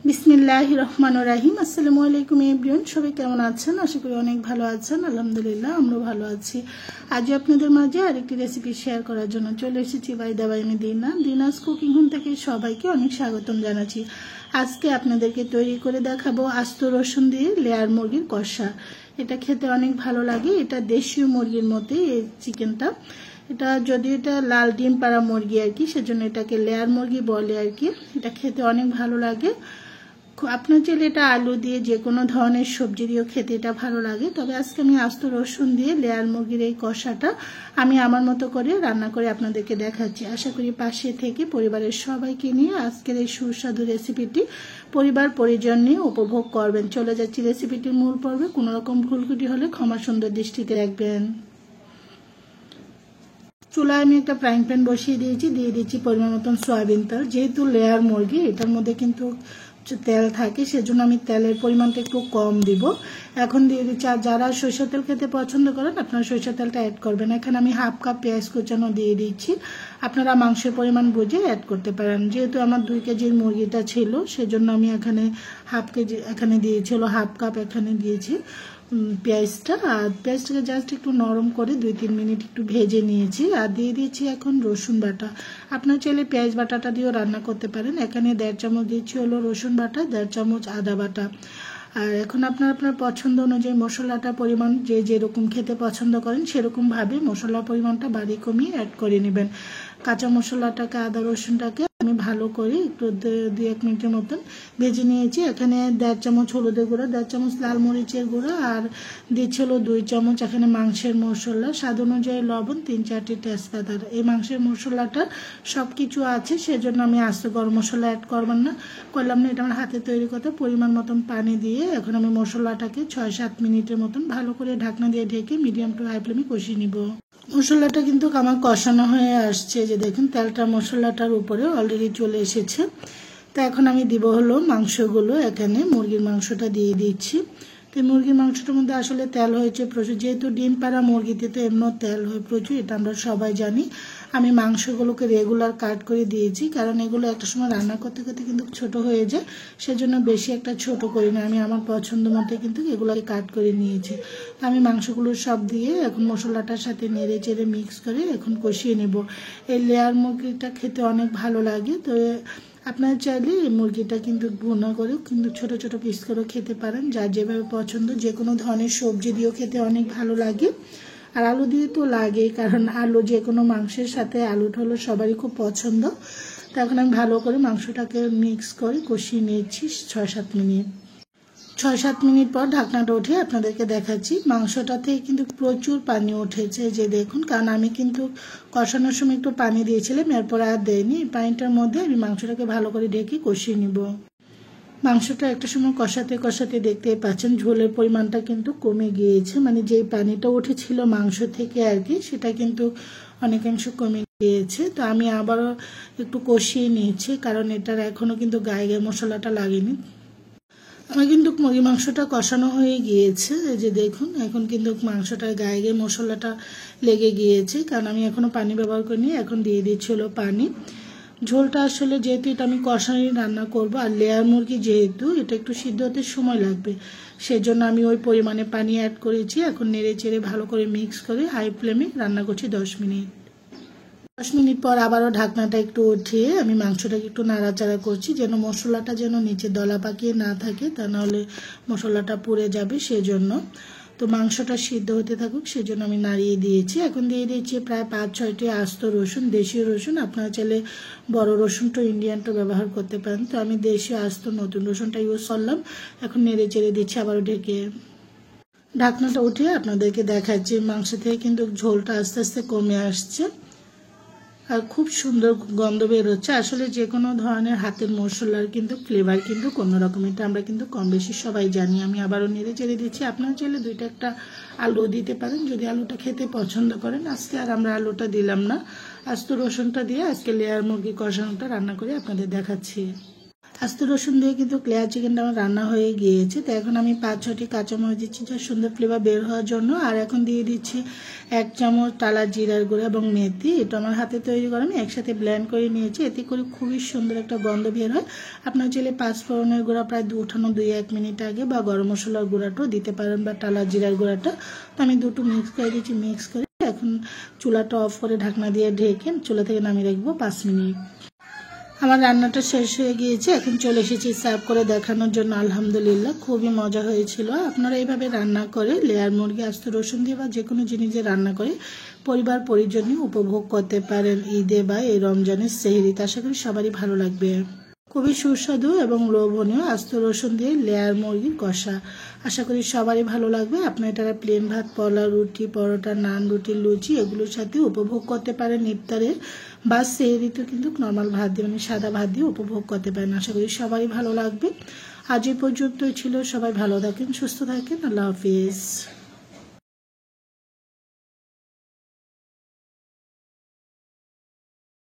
বিসমিল্লাহির রহমানির রহিম। আসসালামু আলাইকুম এভরিওয়ান, সবাই কেমন আছেন? আশা করি অনেক ভালো আছেন। আলহামদুলিল্লাহ আমরা ভালো আছি। আজ আপনাদের মাঝে আরেকটি রেসিপি শেয়ার করার জন্য চলে এসেছি বাইদা বাইমি দিনাস কুকিং হোম থেকে সবাইকে অনেক স্বাগতম জানাচ্ছি। আজকে আপনাদেরকে তৈরি করে দেখাবো আস্ত রসুন দিয়ে লেয়ার মুরগির কষা। এটা খেতে অনেক ভালো লাগে। এটা দেশীয় মুরগির মতোই এই চিকেনটা। এটা যদি এটা লাল ডিম পাড়া মুরগি আর কি, সেজন্য এটাকে লেয়ার মুরগি বলে আর কি। এটা খেতে অনেক ভালো লাগে। আপনার চাইলে এটা আলু দিয়ে যে কোনো ধরনের সবজি দিয়েও খেতে এটা ভালো লাগে। তবে আজকে আমি আস্ত রসুন দিয়ে লেয়ার মুরগির এই কষাটা আমি আমার মতো করে রান্না করে আপনাদেরকে দেখাচ্ছি। আশা করি পাশে থেকে পরিবারের সবাইকে নিয়ে আজকের এই সুস্বাদু রেসিপিটি পরিবার পরিজন নিয়ে উপভোগ করবেন। চলে যাচ্ছি রেসিপিটির মূল পর্বে। কোনো রকম ভুলকুটি হলে ক্ষমা সুন্দর দৃষ্টিতে রাখবেন। চুলায় আমি একটা ফ্রাইং প্যান বসিয়ে দিয়েছি, দিয়ে দিচ্ছি পরিমাণ মতন সয়াবিন তেল। যেহেতু লেয়ার মুরগি এটার মধ্যে কিন্তু তেল থাকে, সেজন্য আমি তেলের পরিমাণটা একটু কম দিব। এখন দিয়ে দিচ্ছি, আর যারা সরিষার তেল খেতে পছন্দ করেন আপনারা সরিষার তেলটা অ্যাড করবেন। এখানে আমি হাফ কাপ পেঁয়াজ কুচানো দিয়ে দিচ্ছি। আপনারা মাংসের পরিমাণ বুঝে অ্যাড করতে পারেন। যেহেতু আমার 2 কেজির মুরগিটা ছিল, সেজন্য আমি এখানে হাফ কেজি এখানে দিয়েছিল, হাফ কাপ এখানে দিয়েছি পেঁয়াজটা। আর পেঁয়াজটাকে জাস্ট একটু নরম করে 2-3 মিনিট একটু ভেজে নিয়েছি। আর দিয়ে দিয়েছি এখন রসুন বাটা। আপনার চাইলে পেঁয়াজ বাটাটা দিয়েও রান্না করতে পারেন। এখানে 1.5 চামচ দিয়েছি হলো রসুন বাটা, 1.5 চামচ আদা বাটা। আর এখন আপনার পছন্দ অনুযায়ী মশলাটা পরিমাণ যে যেরকম খেতে পছন্দ করেন সেরকমভাবে মশলার পরিমাণটা বাড়ি কমিয়ে অ্যাড করে নেবেন। কাঁচা মশলাটাকে আদা রসুনটাকে আমি ভালো করে একটু 2-1 মিনিটের মতন ভেজে নিয়েছি। এখানে 1.5 চামচ হলুদের গুঁড়া, 1.5 চামচ লাল মরিচের গুঁড়া, আর দিচ্ছিল 2 চামচ এখানে মাংসের মশলা, স্বাদ অনুযায়ী লবণ, 3-4টি তেজপাতা। এই মাংসের মশলাটা সব কিছু আছে, সেজন্য আমি আস্ত গরম মশলা অ্যাড করলাম না। এটা আমার হাতে তৈরি কথা। পরিমাণ মতন পানি দিয়ে এখন আমি মশলাটাকে 6-7 মিনিটের মতন ভালো করে ঢাকনা দিয়ে ঢেকে মিডিয়াম টু হাই ফ্লেমে কষিয়ে নিব। মশলাটা কিন্তু আমার কষানো হয়ে আসছে, যে দেখুন তেলটা মশলাটার উপরে অলরেডি চলে এসেছে। তো এখন আমি দিব হলো মাংসগুলো। এখানে মুরগির মাংসটা দিয়ে দিচ্ছি। তো মুরগির মাংসটার মধ্যে আসলে তেল হয়েছে প্রচুর, যেহেতু ডিম পাড়া মুরগিতে তো এমনও তেল হয় প্রচুর, এটা আমরা সবাই জানি। আমি মাংসগুলোকে রেগুলার কাট করে দিয়েছি, কারণ এগুলো একটা সময় রান্না করতে করতে কিন্তু ছোট হয়ে যায়, সেজন্য বেশি একটা ছোট করি না। আমি আমার পছন্দ মতো কিন্তু এগুলোকে কাট করে নিয়েছি। আমি মাংসগুলো সব দিয়ে এখন মশলাটার সাথে নেড়ে চেড়ে মিক্স করে এখন কষিয়ে নেব। এই লেয়ার মুরগিটা খেতে অনেক ভালো লাগে। তো আপনারা চাইলে এই মুরগিটা কিন্তু ভুনা করেও কিন্তু ছোট ছোট পিস করেও খেতে পারেন, যার যেভাবে পছন্দ। যে কোনো ধরনের সবজি দিয়েও খেতে অনেক ভালো লাগে, আর আলু দিয়ে তো লাগেই, কারণ আলু যে কোনো মাংসের সাথে আলুটা হলো সবারই খুব পছন্দ। তো এখন আমি ভালো করে মাংসটাকে মিক্স করে কষিয়ে নিয়েছি 6-7 মিনিট। 6-7 মিনিট পর ঢাকনাটা উঠে আপনাদেরকে দেখাচ্ছি। মাংসটাতে কিন্তু প্রচুর পানি উঠেছে, যে দেখুন, কারণ আমি কিন্তু কষানোর সময় একটু পানি দিয়েছিলাম, এরপর আর দেয়নি। এই পানিটার মধ্যে আমি মাংসটাকে ভালো করে ঢেকে কষিয়ে নিব। মাংসটা একটা সময় কষাতে কষাতে দেখতেই পাচ্ছেন ঝোলের পরিমাণটা কিন্তু কমে গিয়েছে, মানে যেই পানিটা উঠেছিল মাংস থেকে আর কি, সেটা কিন্তু অনেকাংশ কমে গিয়েছে। তো আমি আবারও একটু কষিয়ে নিয়েছি, কারণ এটার এখনও কিন্তু গায়ে গায়ে মশলাটা লাগেনি। আমার কিন্তু মুরগি মাংসটা কষানো হয়ে গিয়েছে, এই যে দেখুন এখন কিন্তু মাংসটার গায়ে গায়ে মশলাটা লেগে গিয়েছে, কারণ আমি এখনও পানি ব্যবহার করিনি। এখন দিয়ে দিচ্ছিল পানি। ঝোলটা আসলে যেহেতু এটা আমি কষানি রান্না করব, আর লেয়ার মুরগি যেহেতু এটা একটু সিদ্ধ হতে সময় লাগবে, সেজন্য আমি ওই পরিমাণে পানি অ্যাড করেছি। এখন নেড়ে চেড়ে ভালো করে মিক্স করে হাই ফ্লেমে রান্না করছি 10 মিনিট। 10 মিনিট পর আবারও ঢাকনাটা একটু উঠিয়ে আমি মাংসটাকে একটু নাড়াচাড়া করছি, যেন মশলাটা যেন নিচে দলা পাকিয়ে না থাকে, তা নাহলে মশলাটা পুড়ে যাবে, সেজন্য। তো মাংসটা সিদ্ধ হতে থাকুক, সেজন্য আমি নাড়িয়ে দিয়েছি। এখন দিয়ে দিয়েছি প্রায় 5-6টি আস্ত রসুন, দেশীয় রসুন। আপনারা চাইলে বড় রসুনটা ইন্ডিয়ানটা ব্যবহার করতে পারেন। তো আমি দেশীয় আস্ত নতুন রসুনটা ইউজ করলাম। এখন নেড়ে চেড়ে দিচ্ছি আবারও ঢেকে। ঢাকনাটা উঠিয়ে আপনাদেরকে দেখাচ্ছি মাংস থেকে কিন্তু ঝোলটা আস্তে আস্তে কমে আসছে, আর খুব সুন্দর গন্ধ বের হচ্ছে। আসলে যে কোনো ধরনের হাতের মশলার কিন্তু ফ্লেভার কিন্তু কোনো রকম, এটা আমরা কিন্তু কম বেশি সবাই জানি। আমি আবারও নেড়ে চেড়ে দিচ্ছি। আপনারা চাইলে 2-1টা আলু দিতে পারেন যদি আলুটা খেতে পছন্দ করেন। আজকে আর আমরা আলুটা দিলাম না, আস্ত রসুনটা দিয়ে আজকে লেয়ার মুরগি কষানোটা রান্না করে আপনাদের দেখাচ্ছি। আস্ত রসুন দিয়ে কিন্তু লেয়ার চিকেনটা আমার রান্না হয়ে গিয়েছে। তো এখন আমি 5-6টি কাঁচামরিচ দিচ্ছি যা সুন্দর ফ্লেভার বের হওয়ার জন্য। আর এখন দিয়ে দিচ্ছি 1 চামচ টালা জিরার গুঁড়া এবং মেথি। এটা আমার হাতে তৈরি করে আমি একসাথে ব্লেন্ড করে নিয়েছি, এতে করে খুবই সুন্দর একটা গন্ধ বের হয়। আপনার চাইলে 5 ফোড়নের গুঁড়া প্রায় উঠানো 2-1 মিনিট আগে বা গরম মশলার গুঁড়াটাও দিতে পারেন বা টালা জিরার গুঁড়াটা। তো আমি দুটো মিক্স করে দিচ্ছি। মিক্স করে এখন চুলাটা অফ করে ঢাকনা দিয়ে ঢেকে চুলা থেকে নামিয়ে রাখবো 5 মিনিট। আমার রান্নাটা শেষ হয়ে গিয়েছে, এখন চলে এসেছি সার্ভ করে দেখানোর জন্য। আলহামদুলিল্লাহ খুবই মজা হয়েছিল। আপনারা এইভাবে রান্না করে লেয়ার মুরগি আস্ত রসুন দিয়ে বা যে কোনো জিনিস দিয়ে রান্না করে পরিবার পরিজন নিয়ে উপভোগ করতে পারেন ঈদে বা এই রমজানের সেহরিতে। আশা করি সবারই ভালো লাগবে। খুবই সুস্বাদু এবং লোভনীয় আস্ত রসুন দিয়ে লেয়ার মুরগির কষা। আশা করি সবারই ভালো লাগবে। আপনারা এটা প্লেন ভাত, পোলাও, রুটি, পরোটা, নান, রুটি, লুচি এগুলোর সাথে উপভোগ করতে পারেন ইফতারে বা সেহরিতেও কিন্তু নর্মাল ভাত দিয়ে মানে সাদা ভাত দিয়ে উপভোগ করতে পারেন। আশা করি সবারই ভালো লাগবে। আজ এই পর্যন্তই ছিল। সবাই ভালো থাকেন, সুস্থ থাকেন। আল্লাহ হাফিজ।